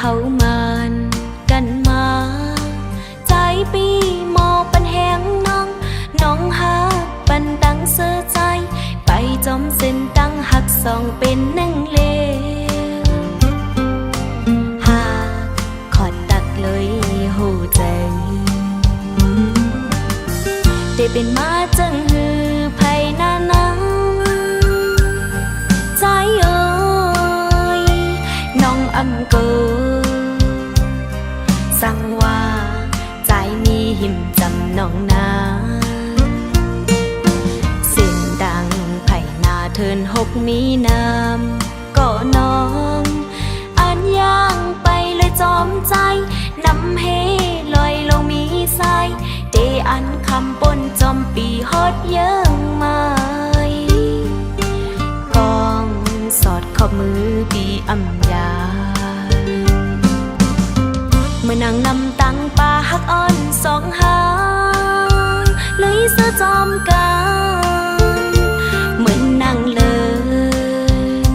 เฮามันกันมาใจปีหมอปันแหงน้องฮักปันตั้งเสื้อใจไปจอมเส้นตั้งหักสองเป็นหนึ่งเลวหากขอดตักเลยหูใจได้เป็นมาจังหือไผ่นานาใจเอ้ยน้องอำเกอสั่งว่าใจมีหิมจำน้องนาสิ่งดังไผ่นาเทินหกมีน้ำก็น้องอันย่างไปเลยจอมใจน้ำเฮลอยลงมีสายเดอันคำปนจอมปีฮอดเยิ่งไม่กองสอดขอบมือปีอำยาเมื่อนางนำตังปลาหักอ่อนสองหางเลยเสื้อจอมกันเหมือนนางเลิน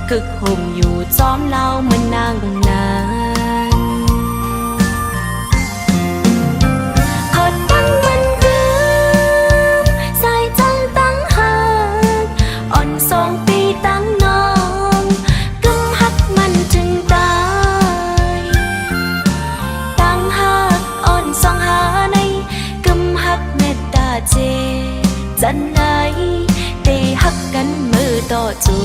กึกห่มอยู่จอมเล่าเหมือนนางนานขอตั้งมันคืนใส่จังตั้งหักอ่อนสองปีตั้งน้องกึมหักมันถึงตายตั้งหักอ่อนสองหาในกึมหักเมตตาเจจันไหนได้หักกันมือต่อจู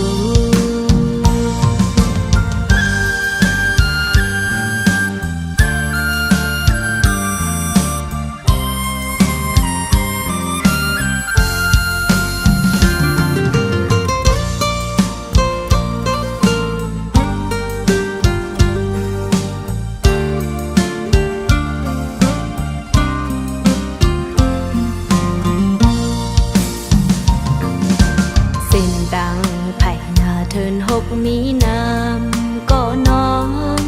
เทินหกมีน้ำก็น้อง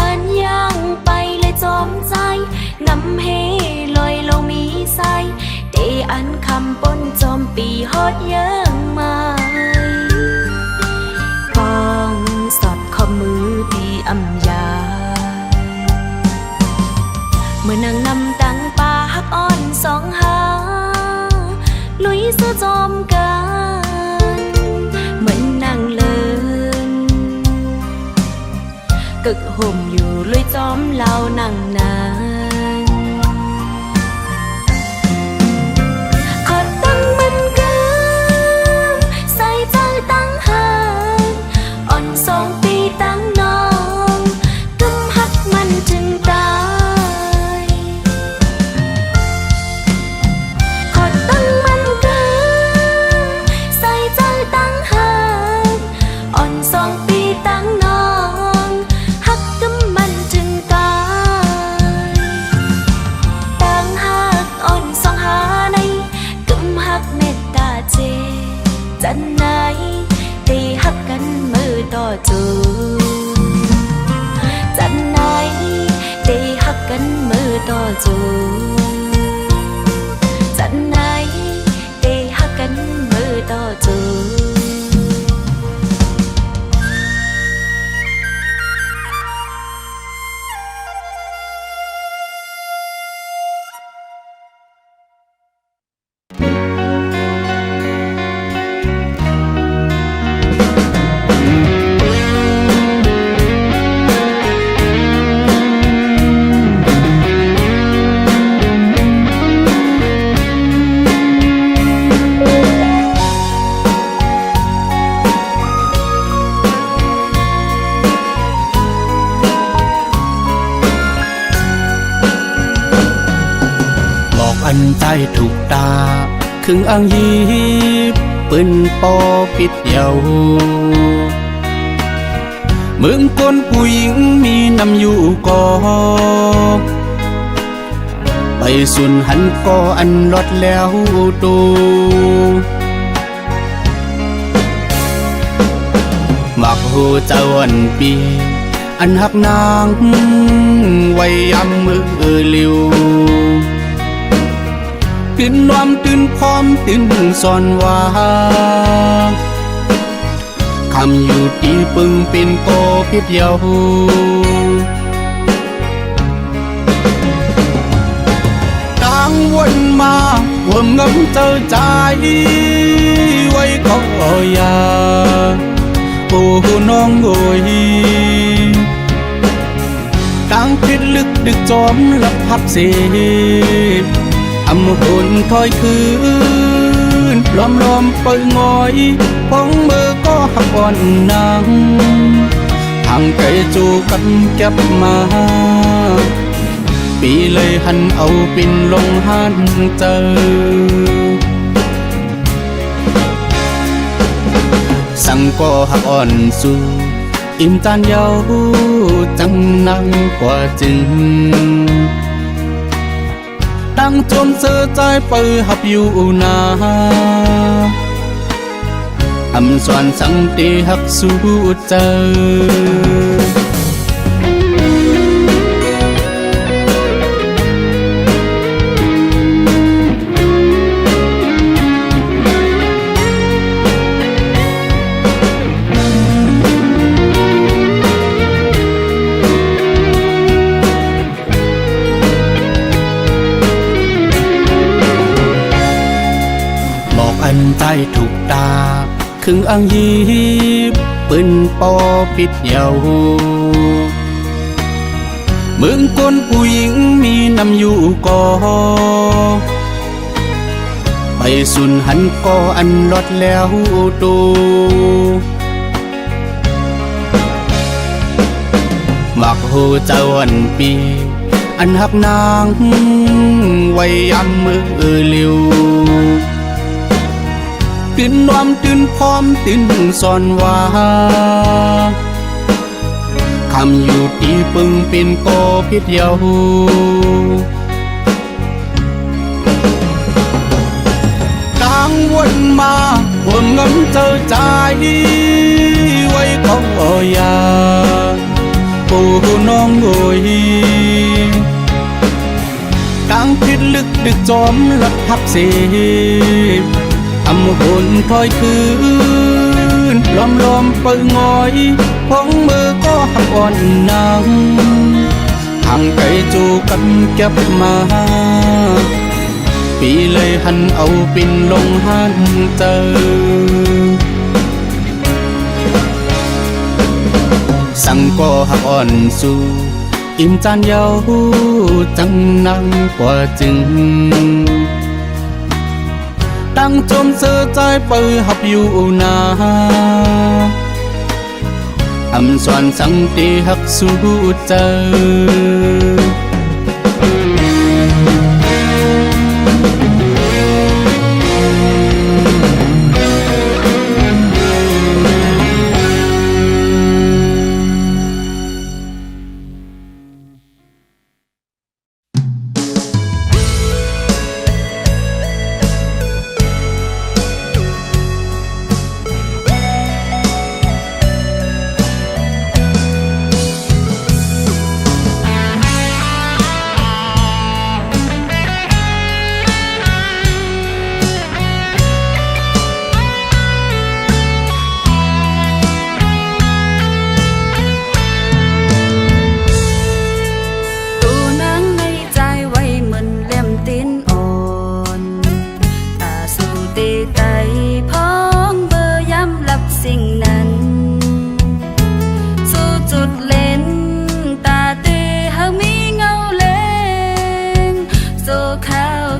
อันย่างไปเลยจอมใจน้ำเฮลอยลงมีสายเดอันคำปนจอมปีฮอดเยิ่งไม่กองสอดขอบมือปีอำยาเมื่อนางนำตังปลาหักอ่อนสองหาลุยเสื้อจอมกันเหมือนนางเลินกึกห่มอยู่ลุยจอมเล่านางนานขอตั้งมันกันใส่ใจตั้งหักอ่อนสองปีตั้งน้องกึมหักมันถึงตายขอตั้งมันกันใส่ใจตั้งหักอ่อนสองปีตั้งน้องหักกึมมันถึงตายตั้งหักอ่อนสองหาในกึมหักเมตตาเจจันไหนได้หักกันมือต่อจูจันไหนได้หักกันมือต่อจูจันไหนได้หักกันมือต่อจูอันใจถูกตาครึ่งอ่างยีบปืนปอปิดเยาวเมืองคนผู้หญิงมีนำอยู่ก่อไปสุนหันก่ออันลดแล้วตูมักหูเจ้าอันปีอันหักนางไว้ยำมือลิว ตื่นนวมตื่นพร้อมตื่นสอนว่าค ำอยู่ที่ปึงเป็นโกพิษเดียวกังวลมาว่าเงินเจอใจไว้ก็อย่าโอ้น้องโอยกังพิษลึกดึกจอมลับพับเสพอำหนถอยคืนล้อมเปิงงอยพองมือก็หักอ่อนนางทางไกลจูกันเก็บมาปีเลยหันเอาปินลงหันเจอสั่งก็หักอ่อนสู่อิ่มจานเยาจังนังกว่าจึงตั้งจมเสือใจเปิหับอยู่นาอำสวนสังตีหักสู้เจออันใจถูกตาครึ่งอังยีบปืนปอปิดเยาเมืองกนผู้หญิงมีนำอยู่ก่อไปสุนหันก่ออันลดแล้วตูมักหูเจ้าอันปีอันหักนางไว้ยำมือเลียวตื่นนอมตื่นพร้อมตื่นสอนว่าคำอยู่ที่ปึงเป็นโกพิษเดียวกังวลมาว่าเงินเจอใจไว้ก็อย่าโอ้น้องโอยกังพิษลึกดึกจอมลับพับเสพอำหนถอยคืนล้อมเปิงงอยพองมือก็หักอ่อนนางทางไกลจูกันเก็บมาปีเลยหันเอาปินลงหันเจอสั่งก็หักอ่อนสู่อิ่มจานเยาจังนังกว่าจึงตั้งจมเสือใจเปิหับอยู่นาอำสวนสังตีหักสู้เจอ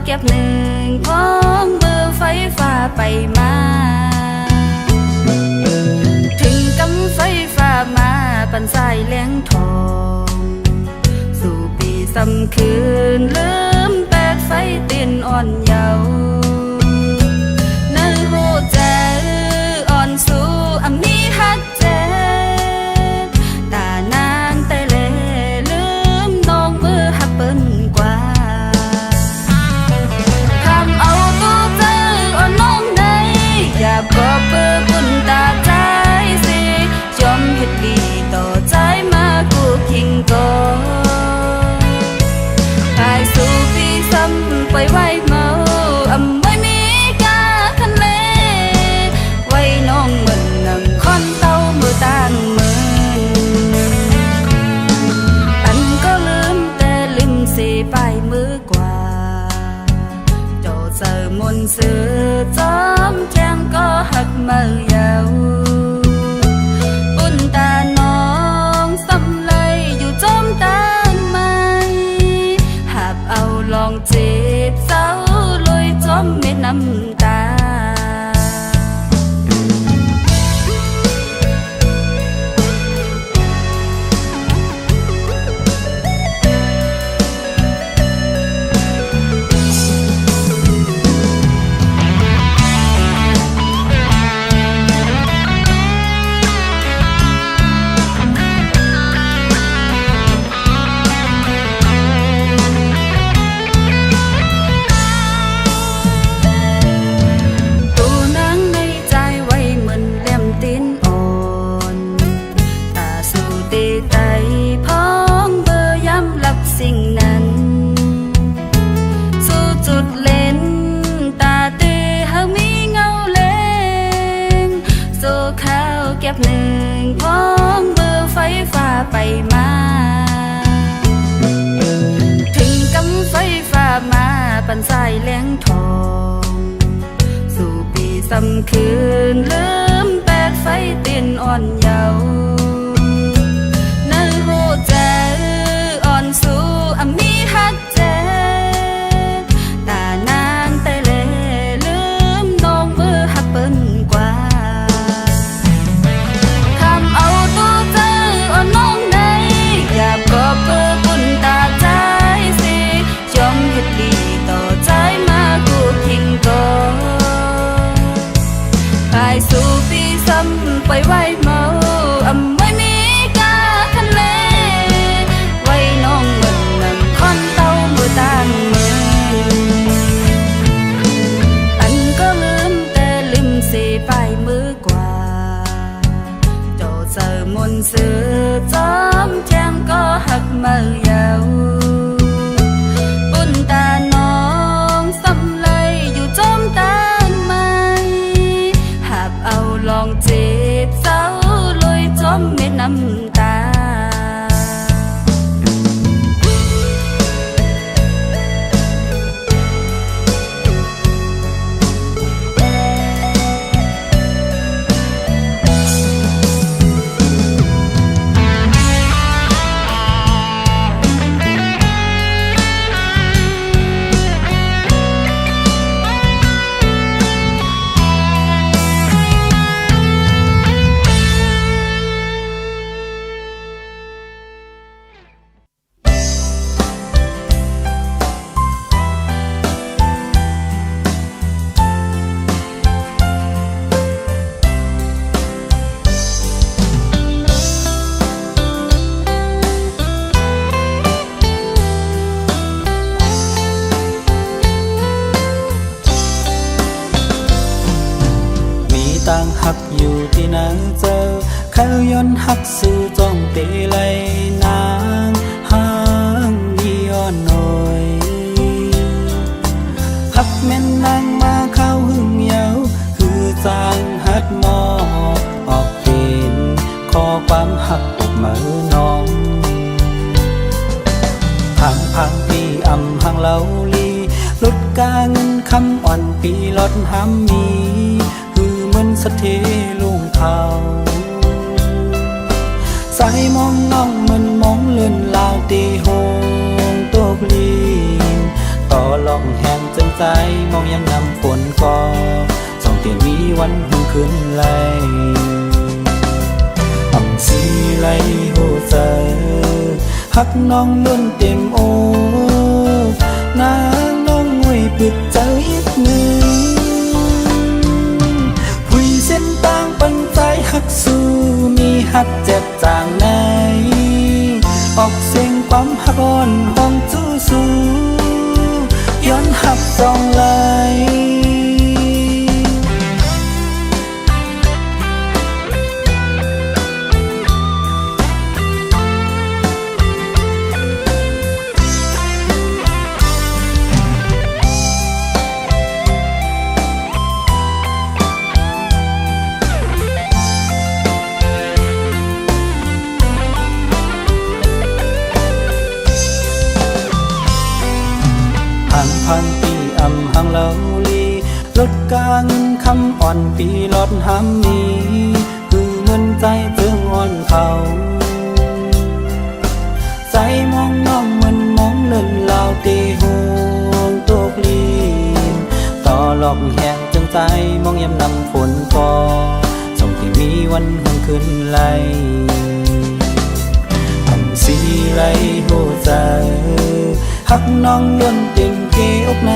เก็บหนึ่งพร้อมเบอร์ไฟฟ้าไปมาถึงกำไฟฟ้ามาปันสายแหลงทองสู่ปีซ้ำคืนลืมแปดไฟเต้นอ่อนเยาว์นั่นหูใจอ่อนสู่อำนี้ฮักเจ็บตานางแต่เลลืมน้องเบอร์ฮักเปิ้นกว่าอย่าบอกเบอร์บุญตาใจสิยอมเฮ็ดดีต่อใจมากูคิงก่อนตายสู่พี่ซ้ำไปไว้เมา บหนึ่งพ้องมือไฟฟ้าไปมาถึงกำไฟฟ้ามาปันสายแหลงทองสู่ปีสำคืนลืมแปดไฟตินอ่อนเยาว์ในหูใจอ่อนสู่อมีฮักเจตานางแต่เลลืมน้องมือหักเปิ้นกว่าคำเอาตัวเจออ่อนน้องในอยากกอบเพื่อกุนตาใจสิยอมเฮ็ดดีต่อใจมากูทิ้งก่อนกายสู่ปีซ้ำไปไว้เมาอำไว้มีกาคันเลไว้น้องเงินนำคอนเต้ามือต่างมืออันก็ลืมแต่ลืมสิไปมือกว่าโจเจอมนต์สื่อจอมแจ้งก็หักมือยาวปุ่นตาน้องสำเลยอยู่จอมตาไม้หากเอาลองจีบเศร้าลอยจอมเม็ดน้ำตาต่างหักอยู่ที่ไหนเจอเขาย้อนหักสู่จ้องเตไลนางห่างดีอ่อนหน่อยหักแม่นนางมาเข้าหึงเยาคือจางหัดมอออกเป็นขอความหักออกมือน้องพังปีอำหังเล่าลีลดกาเงินคำอ่อนปีลดห้ำมีมันสะเทลุงเขาสายมองน้องมันมองเลื่อนลาวตีโฮงตกลีนต่อลองแหงจังใจมองยังนำฝนก่อส่องเตียนมีวันหุ่นขึ้นไหลอ่ำสีไหลโหเจอหักน้องล้นเต็มโอนางน้องงวยปิดใจอีกหนึ่งเส้นต่างปันใจหักสู้มีหักเจ็บจางไหนออกเสียงความหักอ่อนห้องจู้สู้ย้อนหักจองไหลพังปีอำหังเล่าลีลดกางคำอ่อนปีลดห้ำมีคือเงินใจจึงอ่อนเขาใจมองน้องมันมองเล่นลาวตีห่วงตกลีนต่อหลอกแหงจังใจมองยำนำฝนก่อส่งที่มีวันหุ่นขึ้นไหลอ่ำสีไหลโหใจหักน้องล้นเต็มเกอกไหน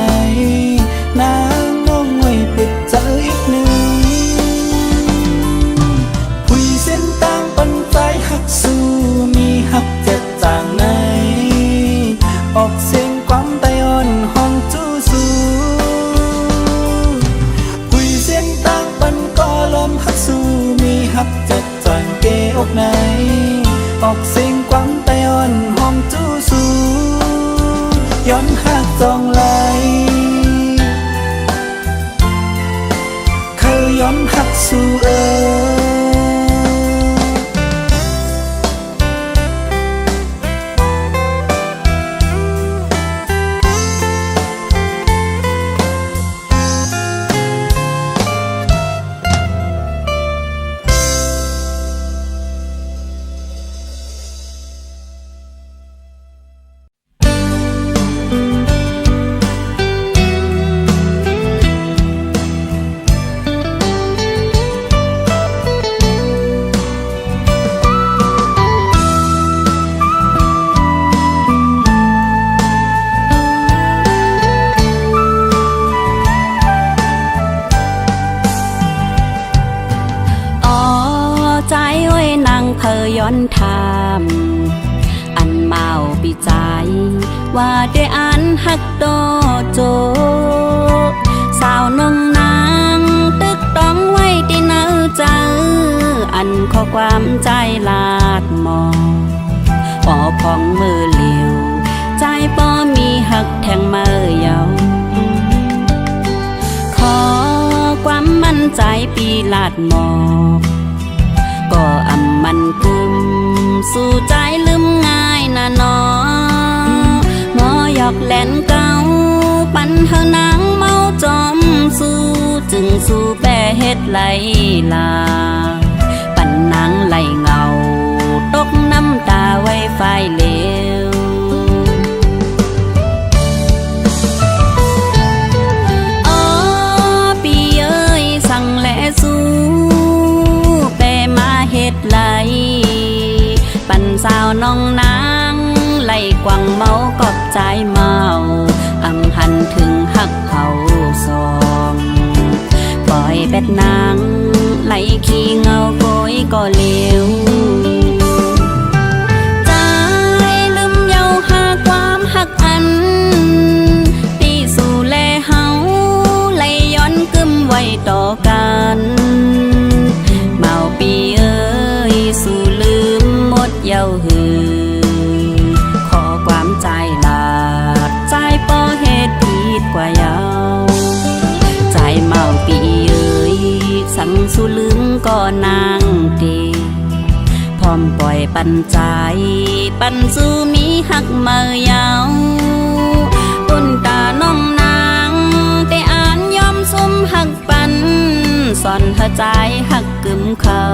นางน้องงวยปิดใจอีกหนึ่งผู้เส้นต่างปันใจหักสู้มีหักเจ็บจางไหนออกเสียงความไตอ่อนห้องจู้สู้ผู้เส้นต่างปันก็ลมหักสู้มีหักเจ็บจางเกอกไหนออกเสียงความไตอ่อนห้องจู้สู้ย้อนหักจองไหลเคยย้อนหักสู่ ใจไว้นางเพอย้อนถามอันเมาปีใจว่าได้อันฮักโตโจสาวนงนางตึกต้องไว้ที่เนื้อเจออันข้อความใจลาดมองปอพองมือเหลียวใจปอมีหักแทงมือเยาขอความมั่นใจปีลาดหมอกก็อำมันกึมสู่ใจลืมง่ายนะนอหมอหยอกแหลนเก่าปันเฮานางเมาจอมสู้จึงสู้แปรเฮ็ดไหลลาปันนางไหลเงาตกน้ำตาไว้ไฟเหลวอ๋อปีเอ้ยสั่งและสู้แปรมาเฮ็ดไหลปันสาวน้องนางไหลกวังเมากอบใจเมาอำหันถึงหักเขาซองปล่อยแบดนางไหลขี้เงาโกยก็เลี้ยวใจลืมเยาหาความหักอันตีสู่แลเฮาไหลย้อนกึมไว้ต่อกันเมาปีเอ้ยสู่ลืมหมดเย้าหือขอความใจลาดใจปอเหตุผิดกว่าเยาใจเมาปีเอ้ยสั่งสู่ลืมก็นางดีพร้อมปล่อยปันใจปันสู่มีหักเมายาวปุ่นตาน้องนางแต่อ่านยอมสมหักปันสอนเธอใจหักกึมเขา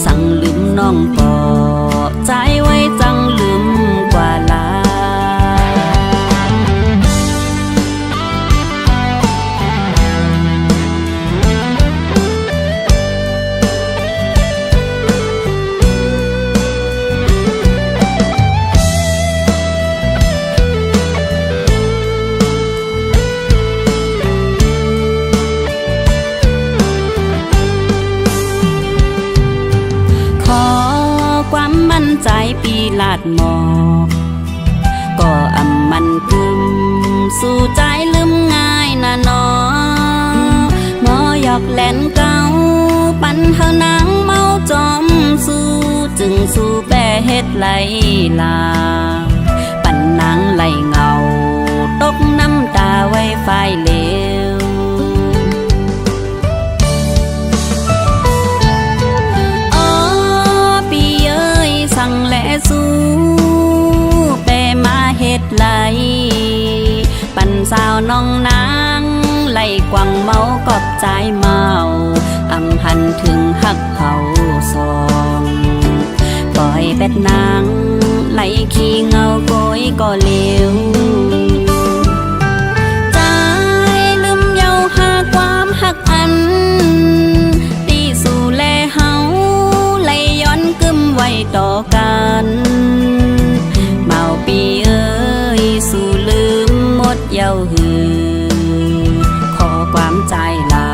สั่งลืมน้องปอใจไว้จังลืมกว่าลาขอความมั่นใจปีลาดหมอกก็อำมันกึมสู่ใจลืมง่ายนะนอหมอหยอกแหลนเก่าปันเฮานางเมาจอมสู้จึงสู้แปรเฮ็ดไหลลาปันนางไหลเงาตกน้ำตาไว้ไฟเหลวสั่งและสู้แปรมาเฮ็ดไหลปันสาวน้องนางไหลกวังเมากอบใจเมาอำหันถึงหักเขาซองปล่อยแบดนางไหลขี้เงาโกยก็เลี้ยวใจลืมเยาหาความหักอันตีสู่แลเฮาไหลย้อนกึมไว้ต่อกันเมาปีเอ้ยสู่ลืมหมดเย้าหือขอความใจลา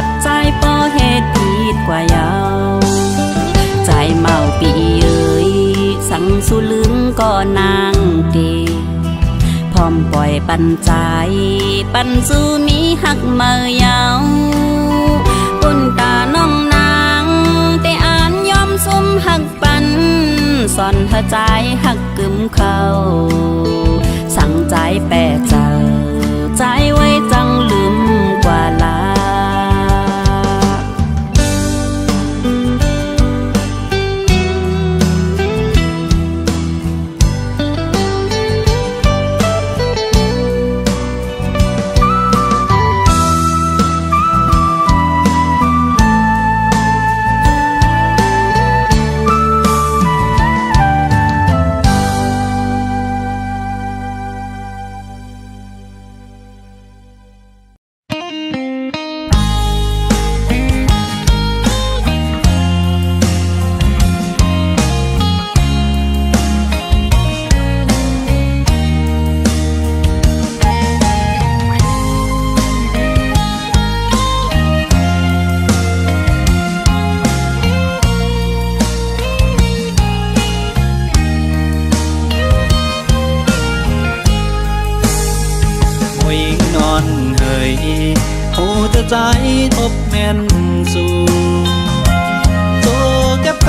ดใจปอเหตุผิดกว่าเยาใจเมาปีเอ้ยสั่งสู่ลืมก็นางดีพร้อมปล่อยปันใจปันสู่มีหักเมายาวปุ่นตาน้องนางแต่อ่านยอมสมหักปันสอนเธอใจหักกึมเขาสั่งใจแปรเจอใจไว้จังลืมกว่าลา ใจทบแม่นสู่โจเก็บก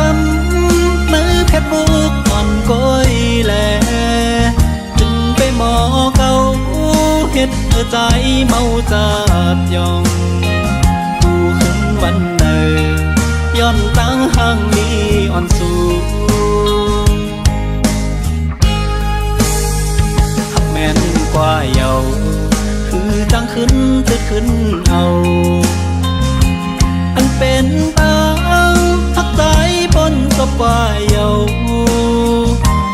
ำมือเพชรบุกอ่อนก้อยแลจึงไปหมอเก่าเฮ็ดใจเมาจับยองผู้ขึ้นวันเนอย้อนตั้งห่างนี้อ่อนสู่หักแม่นกว่าเยาคือจังขึ้นจะขึ้นเอาอันเป็นตังหักใจปนกับว่าเยา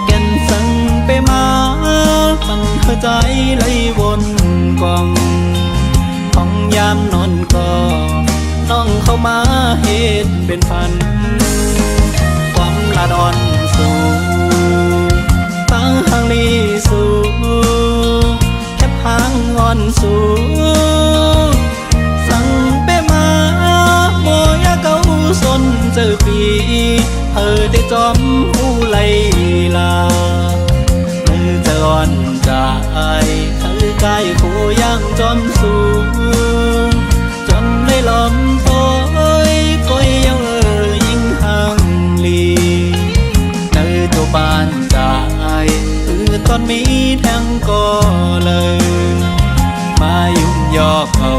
แก่นสั่งไปมามันหัวใจไหลวนกองของยามนอนก็น้องเข้ามาเหตุเป็นพันความละดอนสู่ตั้งห่างลีสู่แคบหางงอนสู่สั่งไปมาโมยาเก่าสนเจอปีได้จอมผู้ไลลามือจะอ่อนใจคือกายคู่ย่างจอมสู่จนได้ลมโอยก้อยยังยิ่งห่างลีเนื้อตัวบานใจคือตอนมีแทงก็เลยมายุ่งยอกเขา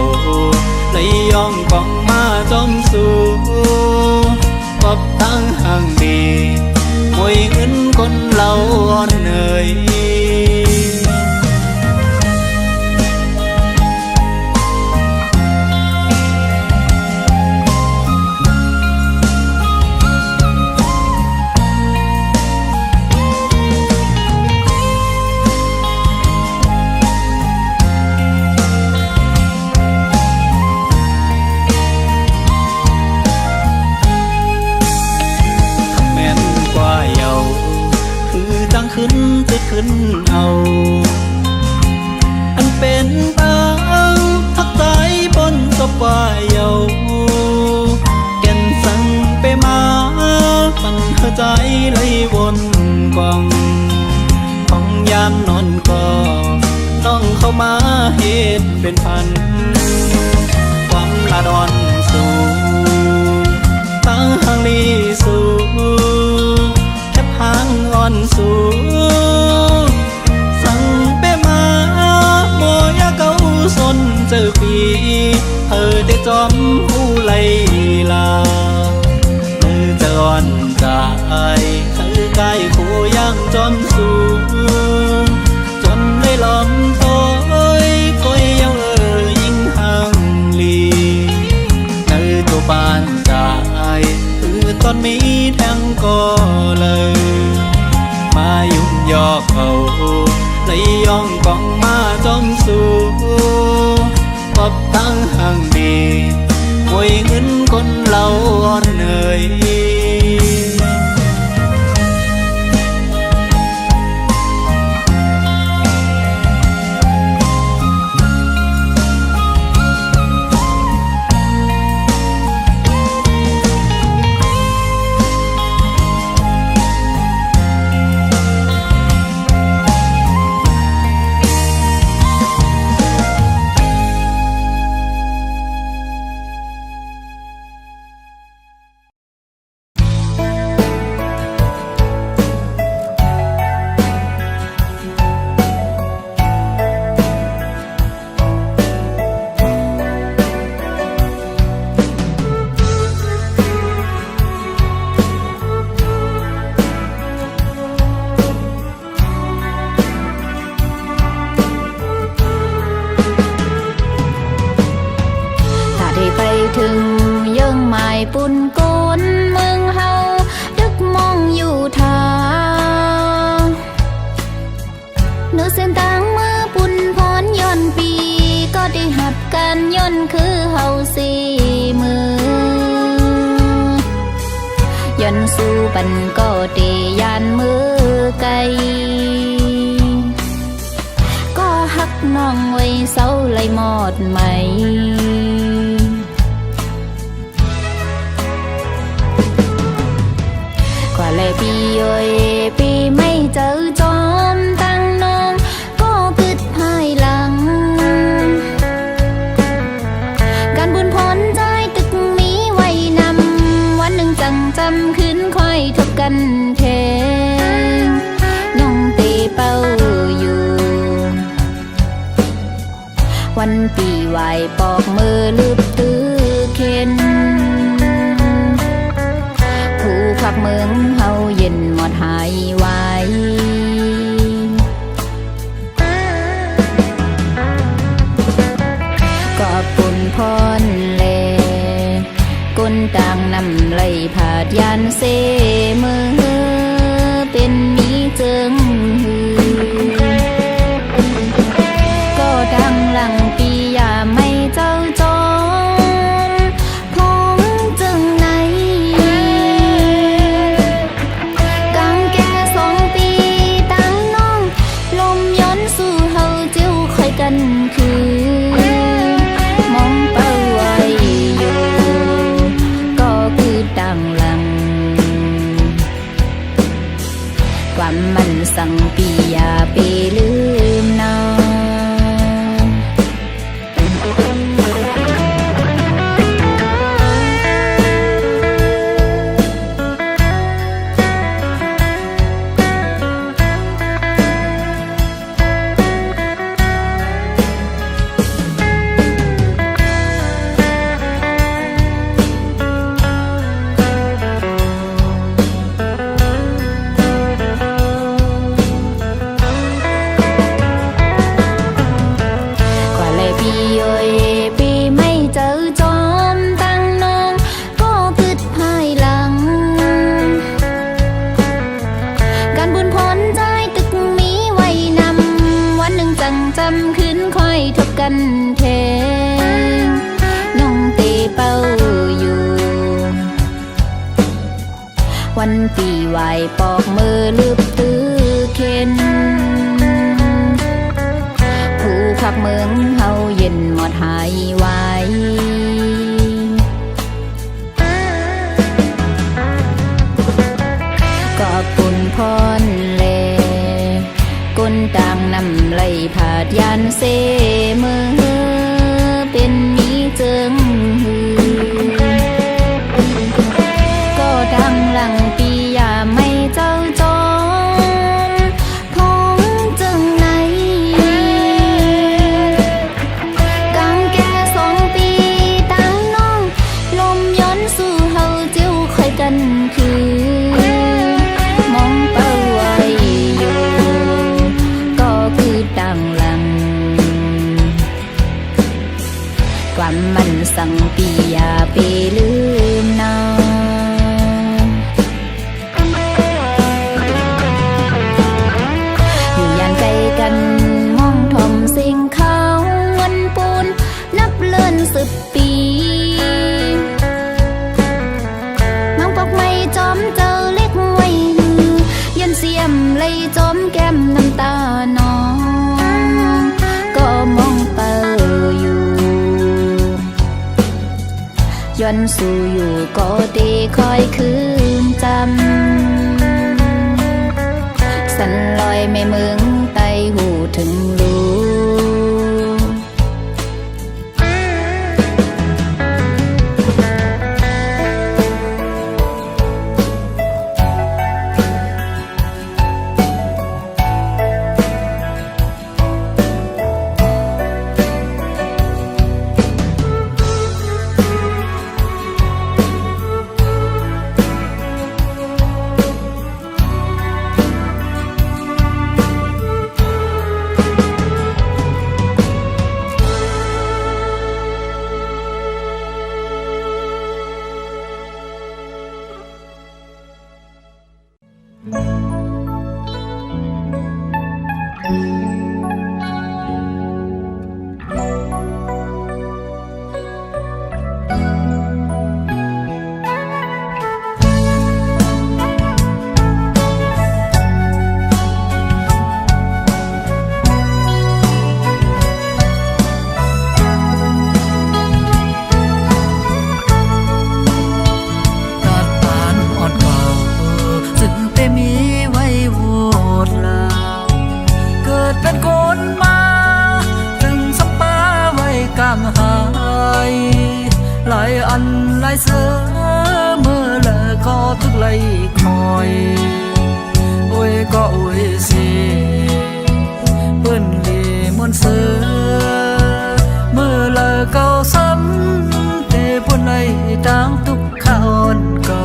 เลยย่องกองมาจอมสู่ปอบทั้งห่างดีมวยเงินคนเราอ่อนเหนื่อยขึ้นจะขึ้นเอาอันเป็นตังทักใจบนสบายเยาแก่นสั่งไปมามันหัวใจไหลวนกองของยามนอนก็ต้องเข้ามาเหตุเป็นพันความละดอนสู่ตั้งห่างลีสู่หางอ่อนสู่สั่งไปมาโมยาเก่าสนเจอปีได้จอมผู้ไลลามือจะอ่อนใจคือกายคู่ย่างจอมสู่จนได้ลมโอยก้อยยังยิ่งห่างลีเนื้อตัวบานใจคือตอนมีแทงก็เลยมายุ่งยอกเขาเลยย่องกองมาจอมสู่ปอบทั้งห่างดีมวยเงินคนเราอ่อนเหนื่อยถึงยังหมายปุ่นโกนเมืองเฮาดึกมองอยู่ทางเนื้อเส้นต่างมือปุ่นพรย้อนปีก็ได้หับกันย้อนคือเฮาสีมือย้อนสู้ปันก็ได้ยานมือไกลก็หักน้องไว้เศร้าไหลหมดไหมและปีเอ้ยปีไม่เจอจอมตั้งน้องก็กึดภายหลังการบุญ ำคืนค่อยทบกันเทงน้องเตเป้าอยู่วันปีไหวปอกมือลืบตื้อเข็นผู้ขับเมืองเฮาเย็นหมดหายไวก็ปุ่นพรเลก้นต่างนำไหลผาดยานเสมือเป็นมีเจิงหือก็ดังหลังปีอย่าไม่เจ้าจอมพงจึงไหนกังแก่2 ปีตั้งน้องลมย้อนสู่เฮาเจียวคอยกันคือมองเป้าไว้อยู่ก็คือดังหลังความมันสั่งปีอย่าไปลืมน้องกันเทงน้องเตเป้าอยู่วันปีไหวปอกมือลืบตื้อเข็นผู้ขับเมืองเฮาเย็นหมดหายไวก็ปุ่นพรเลก้นต่างนำไหลผาดยานเสมือเป็นมีเจิงหือก็ดังหลังปีอย่าไม่เจ้าจอมพงจึงไหนกังแก่2 ปีตั้งน้องลมย้อนสู่เฮาเจียวคอยกันคือมองเป้าไว้อยู่ก็คือดังหลังความมันสั่งปีอย่าไปลืมน้องอยู่ยานไกลกันมองทอมสิ่งเขาวันปูนนับเลื่อน10 ปีมังปอกไม่จอมเจอเล็กไว้หือยันเสียมเลยจอมแก้มน้ำตาน้องก็มองเป้าอยู่ย้อนสู่อยู่ก็ตีคอยคืนจำสันลอยไม่เมืองไตหูถึงรู้ หลายอันหลายเสือเมื่อเลิกก็ คอยโอ้ยก็โอ้ยสิเปิ้นลีมวนเสือเมื่อละเก่าซ้ำแต่เปิ้นไล่ตางทุกข้าวเก่า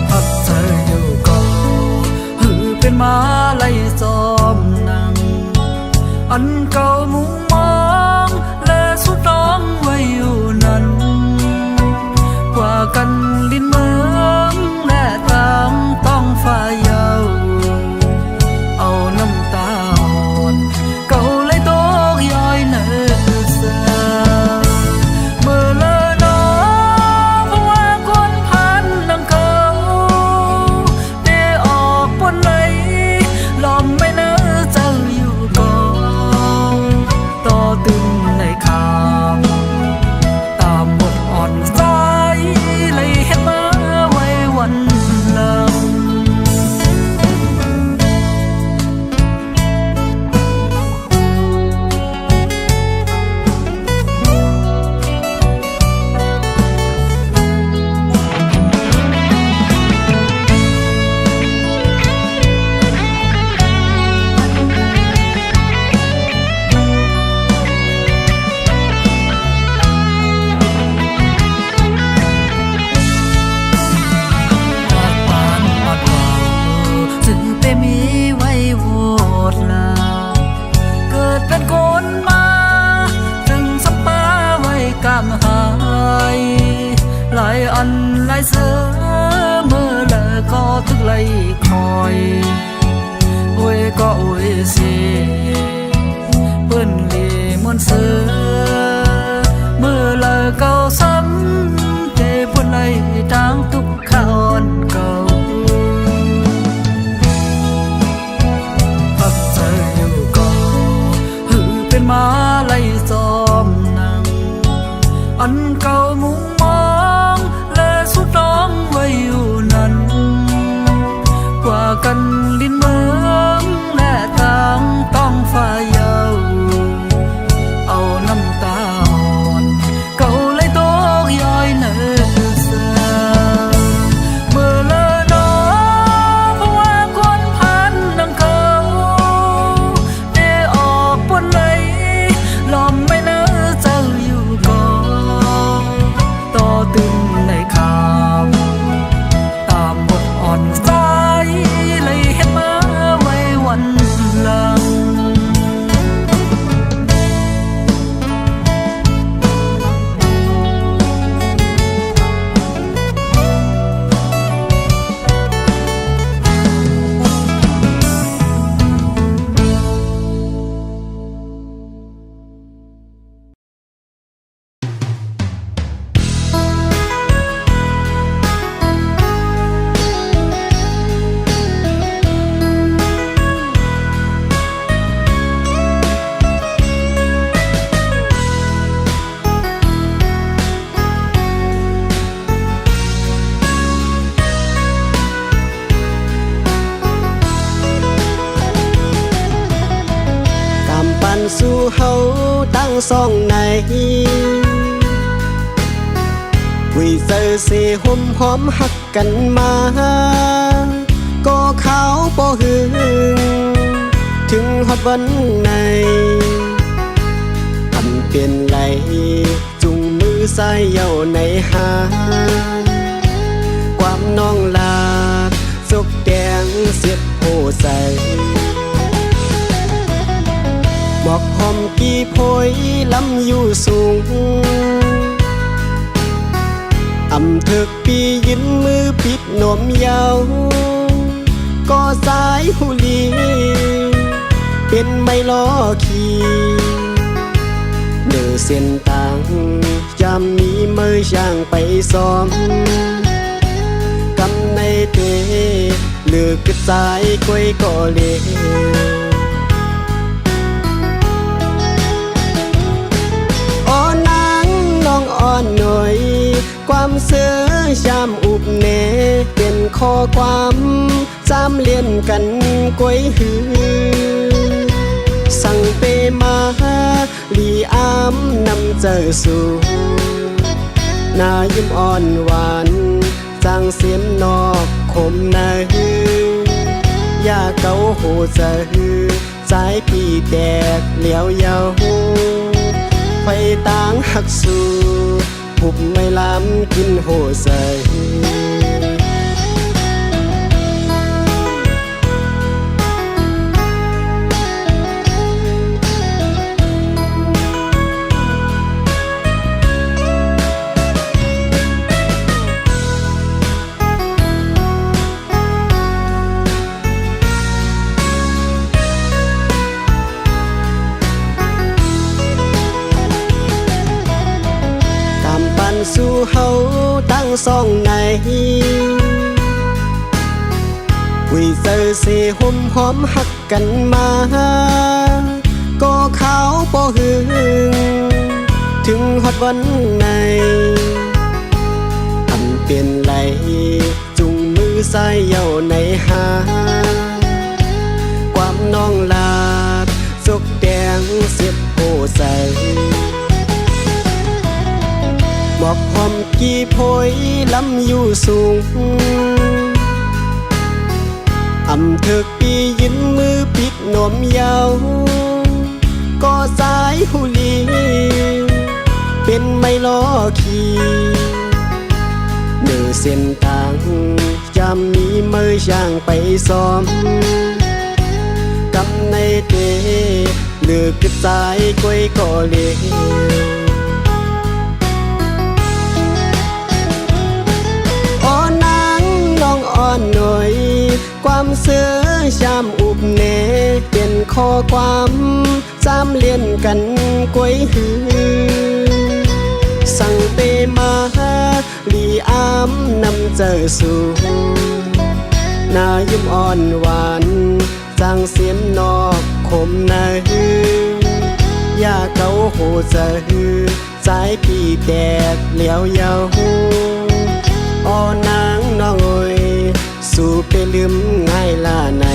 พักใจอยู่ก็หือเป็นมาไล่จอมนังอันเก่ามุงมองและสุดร้องไว้อยู่นั้นกว่ากันลิ้นเมืองและตามต้องฝ่ายเยาเอาน้ำตาอ่อนเก่าเลยตกย้อยเนื้อเสือเมื่อเลอนอเพราะว่าคนพันดังเก่าได้ออกปนไหลลอมไม่เนื้อเจ้าอยู่ก่อนต่อตึงในคำตามบทอ่อนใจเลยเห็นมาไว้วันลำถึงเปมีไว้โหวตลาเกิดเป็นคนมาถึงสัมปาไว้กำหายหลายอันหลายเสือเมื่อละก็ถึงไล่คอยโอ้ยก็โอ้ยสิเปิ้นลีมวนเสือเมื่อละเก่าซ้ำแต่เปิ้นไล่ทางทุกข้าวเก่าพักใจอยู่ก็หือเป็นมาไล่จอมนังอันเก่ามุงมองและสุดร้องไว้อยู่นั้นกว่ากันลิ้นเมืองและทางต้องฝ่ายเยาเอาน้ำตาอ่อนเก่าเลยตกย้อยเนื้อเสือเมื่อเลอนอเพราะว่าคนพันดังเก่าได้ออกปนไหลลอมไม่เนื้อเจ้าอยู่ก่อนต่อตึงในคำตามบทอ่อนใจเลยเห็นมาไว้วันหลัง สู่เฮาตั้งสองในคุยเจอเสห่มหอมหักกันมาก็เขาบ่หึงถึงฮอดวันในทำเป็นไรจุงมือซ้ายเย้าในหาความน้องลาสกแดงเสียดโพใสบอกหอมกี่โพยลำอยู่สูงอำเถิกปียืนมือปิดนมยาวก็สายหูลีเป็นไม่ล้อขี่เดินเส้นทางยามมีมือย่างไปซ้อมกำในเตเลือกกระจายกล้วยก็เลอ่อนหน่อยความเสือชามอุบเนเป็นข้อความจำเลียนกันกวยหือสั่งเปมาลีอามนำเจอสู่ หน้ายิ้มอ่อนหวานสร้างเสียงนอกคมในอย่าเกาหูสะฮือสายปีแตกเหลียวเยาไฟต่างหักสู่หุบไม่ล้ำกินโหใสสู่เฮาตั้งสองในคุยเจอเสห่มหอมหักกันมาก็ขาวบ่หึงถึงฮอดวันในทำเป็นไหลจุงมือใส่เย้าในหาความน้องลาดจกแดงเสียบโหใสบอกหอมกี่โพยลำอยู่สูงอำเถิกปียินมือปิดหนวมยาวก็สายหูลีเป็นไม่ล้อขี่เนื้อเส้นทางจำมีมือช่างไปซ้อมกำในเตเลือกกึดสายก้อยก็เลี้ยวอ่อนหน่อยความเสือชามอุบเนเป็นข้อความจำเลียนกันกวยหือสั่งเปมาลีอามนำเจอสู่หน้ายิ้มอ่อนหวานจางเสียนนอกคมในอย่าเกาหูจะฮือสายปีแตกเหลียวเยาอ่อนางน้องเอ้ยสู่ไปลืมง่ายล่าใน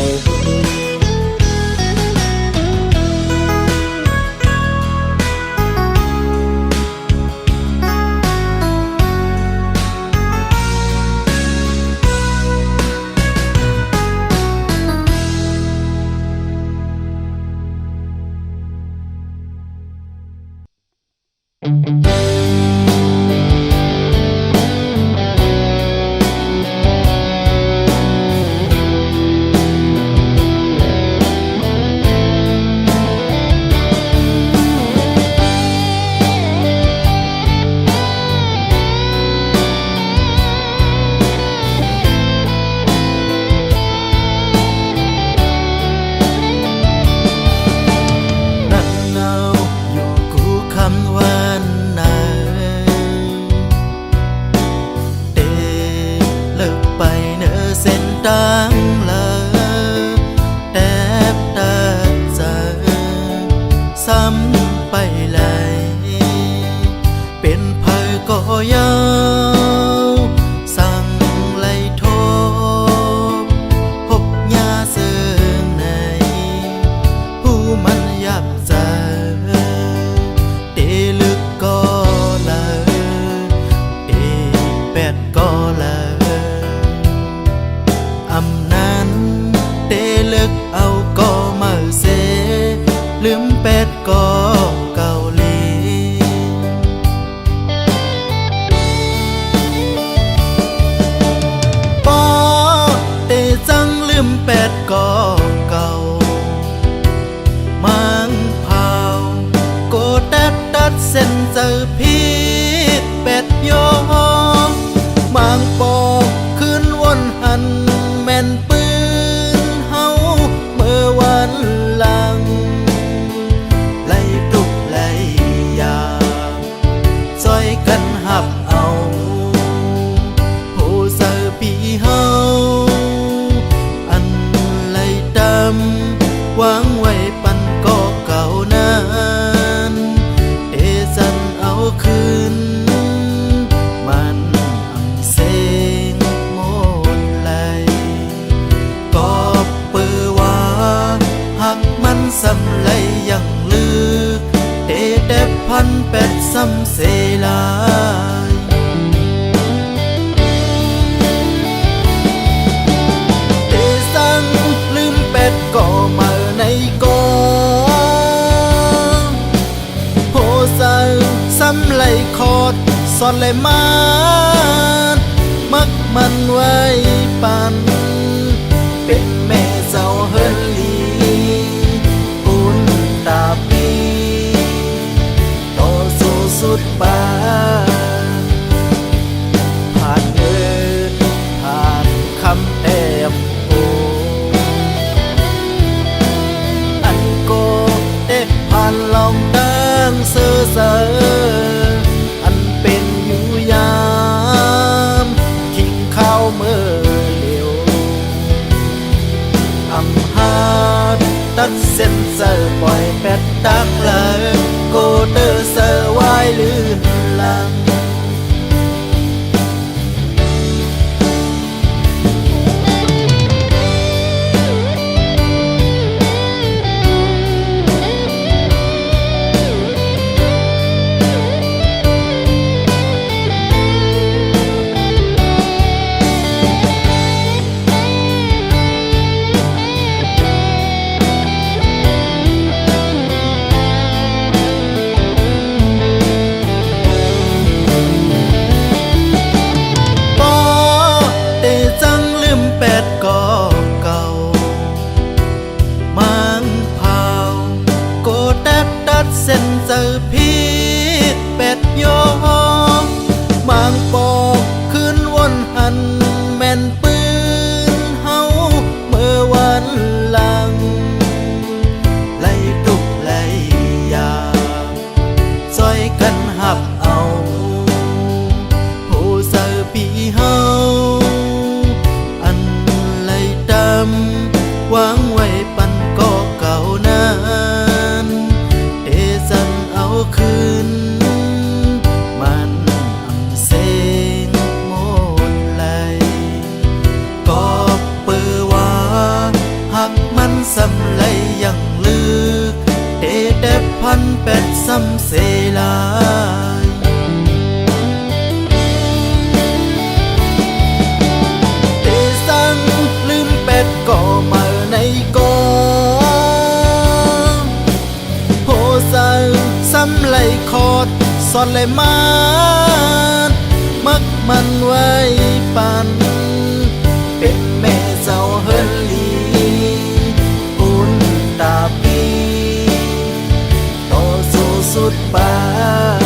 วางไว้ปันก็เก่านั้น สำไหลยังลึกเตเด็บพันเป็ดสำเสลาย ก็มาในกองโหสังซ้ำไหลคอดสอนไหลมามักมันไว้ปันเป็นแม่เจ้าเฮิรนลีอุ่นตาปีต่อสู้สุดปานผ่านเดินผ่านคำแอบโออันโกเอ๊ะผ่านลองตั้งเสือเสืออันเป็นอยู่ยามทิ้งข้าวเมื่อเร็วอำหาดตัดเส้นเสือปล่อยแปดตักเลยโกเตอร์เสือไว้ลื่นลังก็เก่ามังเผาโกตัดเส้นเจอพีดเป็ดโยมังปอกขึ้นวนหันแม่นปืนเฮาเมื่อวันหลังไล่ตุกไล่ยาซอยกันหับเอาผู้เสือปีเฮาวางไว้ปันก็เก่านั้นเดซันเอาคืนมันอังเซงโมดไหลก็เปือว่าหักมันสำไหลยังลึกเดพันเป็ดซ้ำเสลายเดซันลืมเป็ดก็มาในกองโหสังซ้ำไหลคอดสอนไหลมามักมันไว้ปันเป็นแม่เจ้าเฮิรนลีอุ่นตาปีต่อสู้สุดปาน